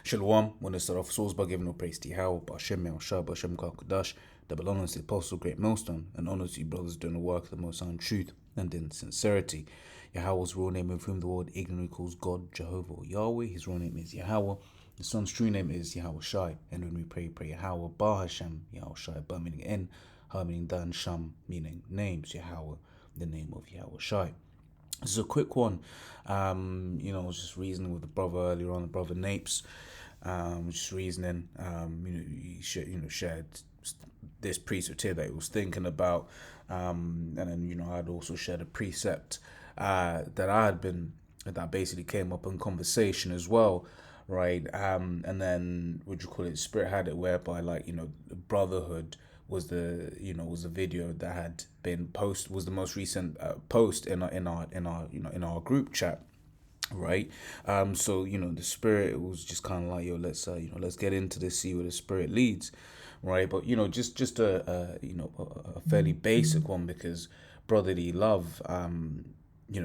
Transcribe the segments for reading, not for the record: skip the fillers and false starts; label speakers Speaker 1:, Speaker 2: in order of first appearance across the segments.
Speaker 1: Shalom, want to start off souls by giving no praise to Yahweh, Ba'ashem Yahushua, Ba'ashem Kakadosh, double honor to the apostle, great millstone, and honor to you brothers doing the work of the most high in truth and in sincerity. Yahweh's real name, of whom the world ignorantly calls God, Jehovah or Yahweh. His real name is Yahweh. The son's true name is Yahweh Shai. And when we pray Yahweh, Ba'ashem Yahweh Shai, Ba meaning in, Ha meaning Dan, Sham meaning names, Yahweh, the name of Yahweh Shai. This is a quick one. I was just reasoning with the brother earlier on, the brother Napes. Just reasoning. He shared this precept here that he was thinking about, and then I'd also shared a precept that basically came up in conversation as well, right? And then what you call it? Spirit had it whereby Brotherhood was the video that had been was the most recent post in our group chat, right? So the spirit was just kind of like, yo, let's get into this, see where the spirit leads, right? But just a fairly basic one, because brotherly love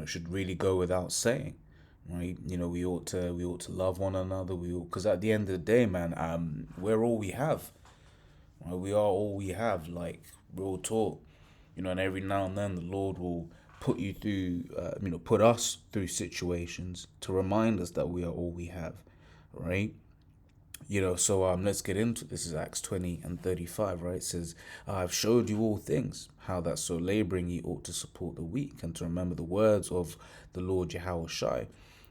Speaker 1: should really go without saying, right? We ought to love one another. Because at the end of the day, man, we're all we have. Right? We are all we have, like real talk. And every now and then the Lord will put you through, put us through situations to remind us that we are all we have, right? So let's get into this. Is Acts 20 and 35, right? It says, I've showed you all things, how that so laboring ye ought to support the weak, and to remember the words of the Lord Yahweh Shai,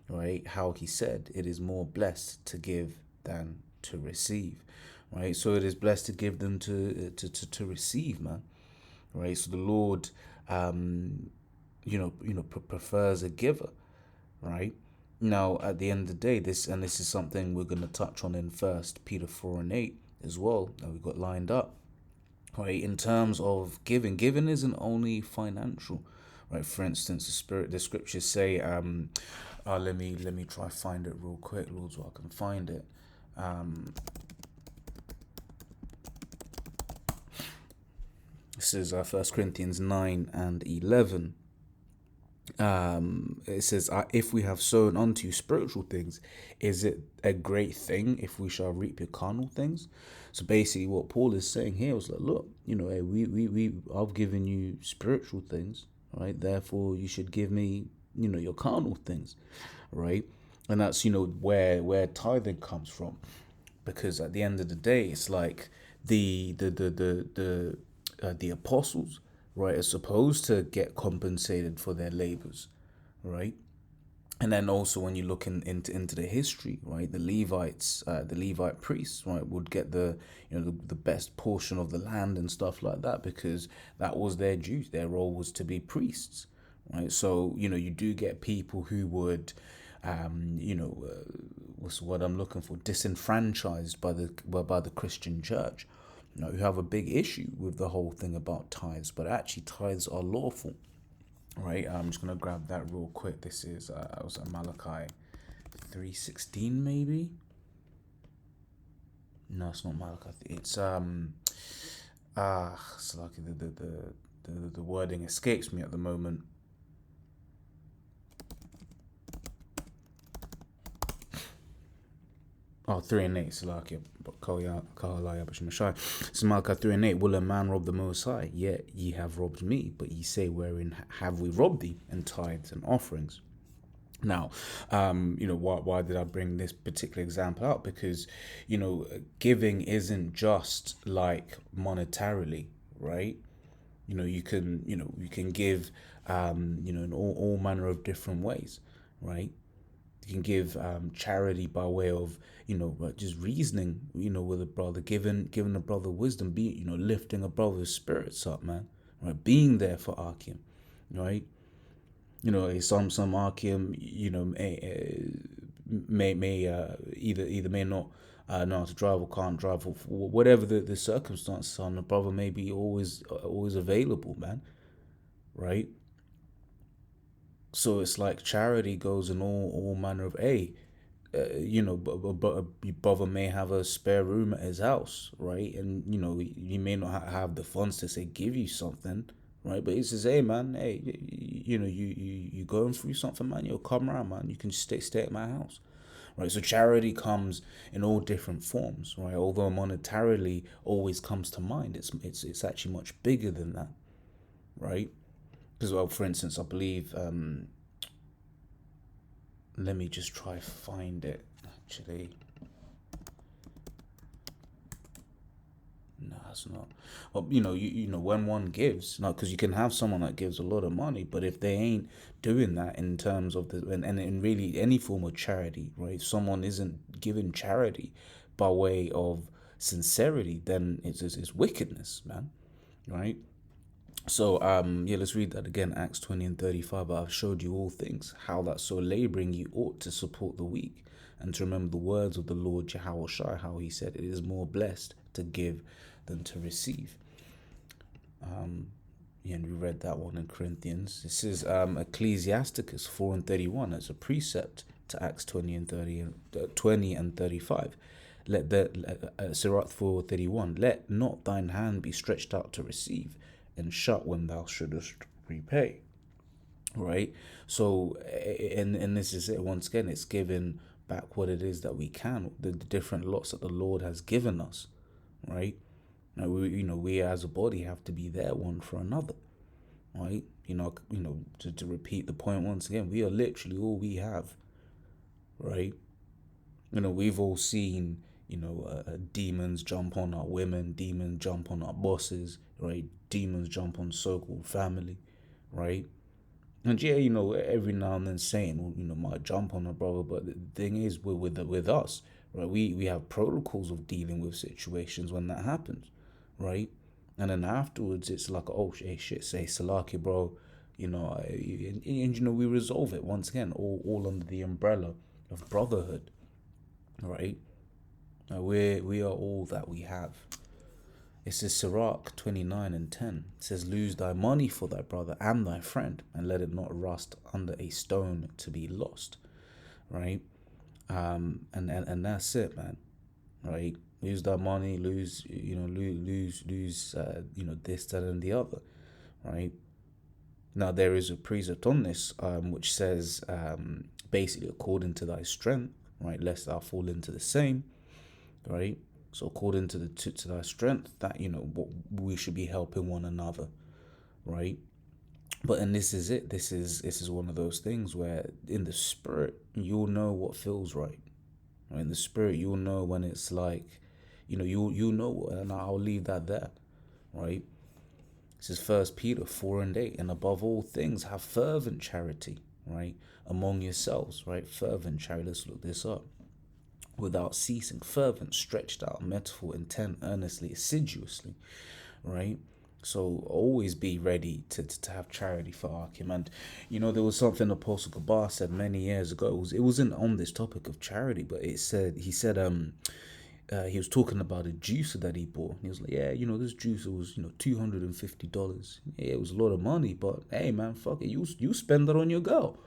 Speaker 1: right? How he said, it is more blessed to give than to receive, right? So it is blessed to give than to receive, man, right? So the Lord, prefers a giver, right? Now, at the end of the day, this is something we're going to touch on in First Peter 4 and 8 as well, that we've got lined up, right? In terms of giving isn't only financial, right? For instance, the scriptures say, let me try find it real quick, Lord, so I can find it. This is 1 Corinthians 9 and 11. It says, if we have sown unto you spiritual things, is it a great thing if we shall reap your carnal things? So basically what Paul is saying here was like, look, hey, I've given you spiritual things, right? Therefore you should give me, your carnal things, right? And that's, where tithing comes from. Because at the end of the day, it's like the apostles, right, are supposed to get compensated for their labors, right? And then also when you look into the history, right, the Levites, the Levite priests, right, would get the best portion of the land and stuff like that, because that was their duty. Their role was to be priests, right? So you do get people who would, what's what I'm looking for, disenfranchised by the Christian church, who have a big issue with the whole thing about tithes, but actually tithes are lawful, right? I'm just gonna grab that real quick. This is was Malachi 3:16 maybe. No, it's not Malachi. It's it's like the wording escapes me at the moment. Oh, 3 and 8, Salakia, so Malachi 3 and 8, will a man rob the Most High? Yet ye have robbed me, but ye say, wherein have we robbed thee? In tithes and offerings. Now, why did I bring this particular example out? Because, giving isn't just like monetarily, right? You can give, in all manner of different ways, right? You can give charity by way of just reasoning with a brother, giving a brother wisdom, lifting a brother's spirits up, man, right? Being there for Akim, right? Some Akim may either may not know how to drive or can't drive, or whatever the circumstances are, and the brother may be always available, man, right? So it's like charity goes in all manner of but your brother may have a spare room at his house, right? And he may not have the funds to say give you something, right? But he says, hey man, hey, you going through something, man? Come around, man. You can stay at my house, right? So charity comes in all different forms, right? Although monetarily always comes to mind, it's actually much bigger than that, right? Because, well, for instance, I believe, let me just try find it actually. No, it's not. Well, you know when one gives, not because you can have someone that gives a lot of money, but if they ain't doing that in terms of and in really any form of charity, right? If someone isn't giving charity by way of sincerity, then it's wickedness, man, right? So yeah, let's read that again, Acts 20 and 35. But I've showed you all things, how that so laboring you ought to support the weak, and to remember the words of the Lord Jehoshua, how he said, it is more blessed to give than to receive. Yeah, and we read that one in Corinthians. This is Ecclesiasticus 4 and 31 as a precept to Acts 20 and 30 and 20 and 35. Let the Sirach 4:31. Let not thine hand be stretched out to receive, and shut when thou shouldest repay. Right. So, and this is it once again. It's giving back what it is that we can, the different lots that the Lord has given us. Right. Now, we as a body have to be there one for another, right? To repeat the point once again, we are literally all we have, right? We've all seen, demons jump on our women, demons jump on our bosses, right? Demons jump on so-called family, right? And yeah, every now and then Satan will, might jump on a brother, but the thing is, with us, right? We have protocols of dealing with situations when that happens, right? And then afterwards, it's like, oh, hey, shit, say Salaki, bro, we resolve it once again, all under the umbrella of brotherhood, right? We are all that we have. It says Sirach 29 and 10. It says, lose thy money for thy brother and thy friend, and let it not rust under a stone to be lost. Right? And that's it, man. Right? Lose thy money, lose this, that, and the other. Right? Now there is a precept on this, which says, basically according to thy strength, right, lest thou fall into the same, right? So according to to thy strength, that we should be helping one another, right? But and this is it. This is one of those things where in the spirit you'll know what feels right. In the spirit you'll know when it's like, you know, and I'll leave that there, right? This is First Peter 4 and 8, and above all things have fervent charity, right, among yourselves, right? Fervent charity. Let's look this up. Without ceasing, fervent, stretched out, metaphor, intent, earnestly, assiduously, right? So always be ready to have charity for Akim. And there was something Apostle Gabar said many years ago. It wasn't on this topic of charity, but he said he was talking about a juicer that he bought. He was like, yeah, this juicer was $250. Yeah, it was a lot of money, but hey, man, fuck it, you spend it on your girl,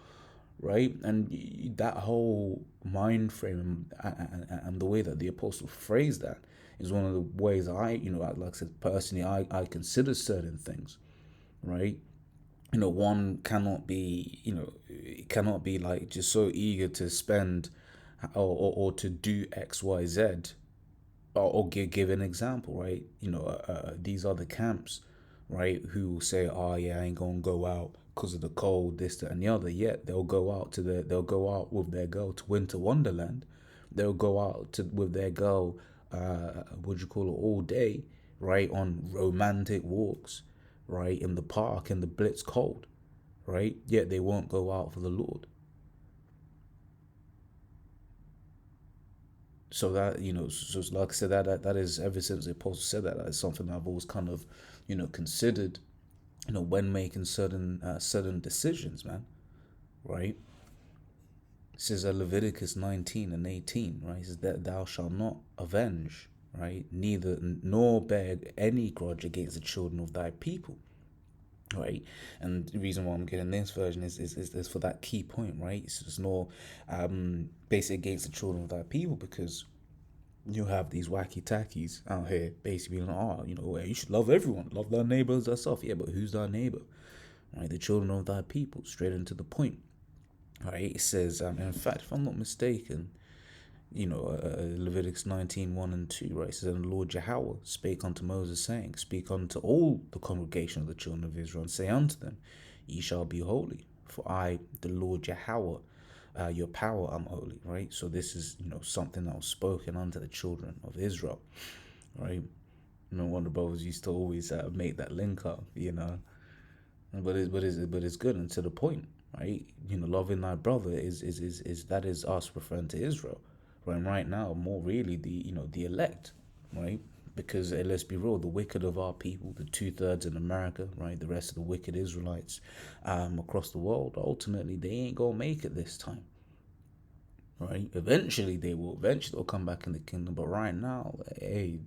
Speaker 1: right? And that whole mind frame and the way that the apostle phrased that is one of the ways like I said, personally, I consider certain things, right? One cannot be, it cannot be like just so eager to spend or to do X, Y, Z, or give an example, right? These other camps, right, who will say, oh yeah, I ain't gonna go out because of the cold, this, that, and the other. Yet they'll go out with their girl to Winter Wonderland. They'll go out with their girl, all day, right, on romantic walks, right, in the park in the blitz cold, right? Yet they won't go out for the Lord. So that, so like I said, that is, ever since the apostle said that is something I've always kind of, considered, when making certain decisions, man, right? It says Leviticus 19 and 18, right? It says that thou shalt not avenge, right? Neither nor bear any grudge against the children of thy people, right? And the reason why I'm getting this version is for that key point, right? It's just no basically against the children of thy people, because you have these wacky tackies out here basically being like, you should love everyone, love thy neighbor as thyself. Yeah, but who's thy neighbor? Right? The children of thy people, straight into the point. Right? It says, in fact, if I'm not mistaken, Leviticus 19:1 and 2, right? It says, and the Lord Yahweh spake unto Moses, saying, speak unto all the congregation of the children of Israel, and say unto them, ye shall be holy, for I, the Lord Yahweh, your power, I'm holy, right? So this is, something that was spoken unto the children of Israel, right? One of the brothers used to always make that link up, but it's good and to the point, right? Loving thy brother is that is us referring to Israel, when right now more really the elect, right? Because let's be real, the wicked of our people, the 2/3 in America, right, the rest of the wicked Israelites across the world, ultimately they ain't gonna make it this time, right? Eventually they will. Eventually they'll come back in the kingdom, but right now, hey,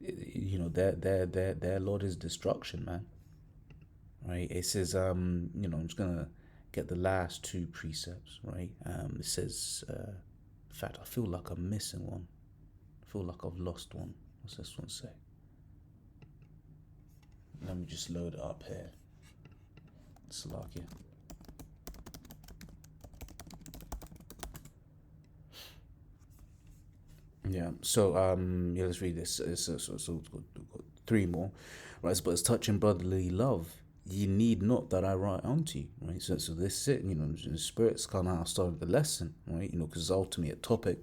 Speaker 1: their Lord is destruction, man. Right? It says, I'm just gonna get the last two precepts, right? It says, in fact, I feel like I'm missing one. I feel like I've lost one. What's this one say? Let me just load it up here. Salakia. Yeah. So let's read this. So we've got three more, right? But it's touching brotherly love. Ye need not that I write unto you, right? So this is it. The Spirit's kind of how I started the lesson, right? Because it's ultimately a topic,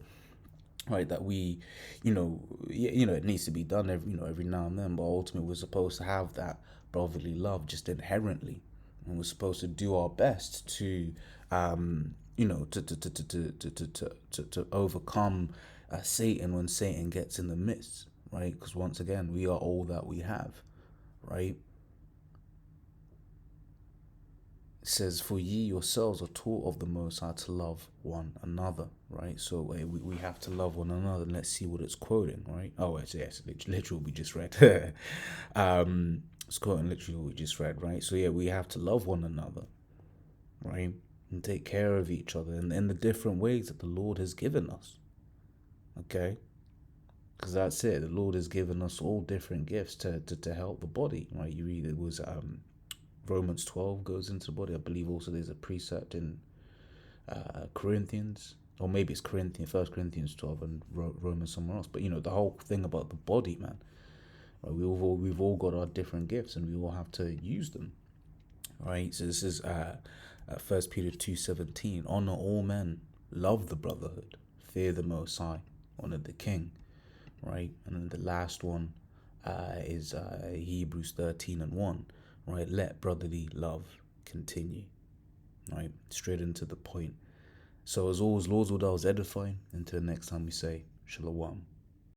Speaker 1: right, that we, it needs to be done every now and then. But ultimately, we're supposed to have that brotherly love just inherently, and we're supposed to do our best to, to overcome Satan when Satan gets in the midst, right? Because once again, we are all that we have, right? It says, for ye yourselves are taught of the Most High to love one another, right? So we have to love one another. And let's see what it's quoting, right? Oh, yes, literally we just read. It's quoting literally what we just read, right? So yeah, we have to love one another, right? And take care of each other in the different ways that the Lord has given us, okay? Because that's it. The Lord has given us all different gifts to help the body, right? You read it was Romans 12 goes into the body. I believe also there's a precept in Corinthians, or maybe it's First Corinthians 12 and Romans somewhere else. But the whole thing about the body, man. Right? We've all got our different gifts, and we all have to use them. Right. So this is 1 Peter 2:17. Honor all men, love the brotherhood, fear the Most High, honor the King. Right. And then the last one is Hebrews 13:1. Right, let brotherly love continue. Right, straight into the point. So as always, Lord's will that was edifying. Until next time we say Shalom.